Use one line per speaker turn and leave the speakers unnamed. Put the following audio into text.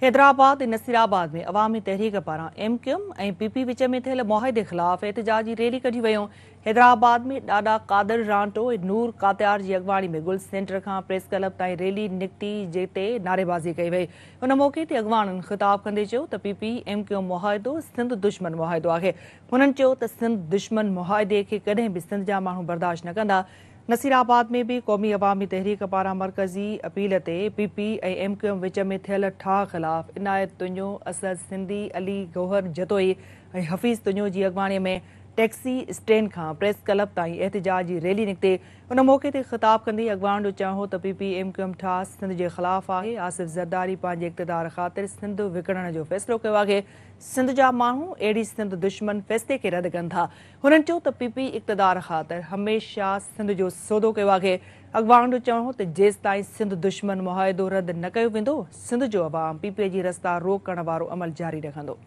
हैदराबाद ऐं नसीराबाद में अवामी तहरीक पारां MQM ऐं PP विच में थियल मुआहदे ख़िलाफ़ एहतजाजी रैली कढी वियूं। हैदराबाद में ॾाॾा कादर रांटो ऐं नूर कात्यार जी अॻवानी में गुल सेंटर खां प्रेस क्लब ताईं रैली निकिती, जिते नारेबाज़ी कई वई। उन मौक़े ते अॻवाननि ख़िताब कंदे चयो त PP MQM मुआहिदो सिंध दुश्मन मुआहिदो आहे। हुननि चयो त सिंध दुश्मन मुआहिदे खे कॾहिं बि सिंध जा माण्हू बर्दाश्त न कंदा। नसीराबाद में भी क़ौमी अवामी तहरीक पारां मरकज़ी अपील ते PP ऐं MQM विच में थियल ठाह ख़िलाफ़ इनायत तुंजो, असद सिंधी, अली गौहर जतोई ऐं हफ़ीज़ तुंजो जी अॻवानीअ में टैक्सी स्टैंड खां प्रेस क्लब ताईं एहतजाजी रैली निकिती। उन मौक़े ते ख़िताब कंदे अॻवान जो चयो त PP MQM ठाह सिंध जे ख़िलाफ़ आहे। आसिफ ज़रदारी पंहिंजे इक़्तिदार ख़ातिर सिंध विकिणण जो फ़ैसिलो कयो आहे। सिंध जा माण्हू अहिड़ी सिंध दुश्मन फ़ैसिले खे रद्द कनि था। हुननि चयो त PP इक़्तिदार ख़ातिर हमेशह सिंध जो सौदो कयो आहे। अॻवान जो चयो त जेसिताईं सिंध दुश्मन मुआहिदो रद्द न कयो वेंदो, सिंध जो अवाम PP जी रस्ता रोक करण वारो अमल जारी रखंदो।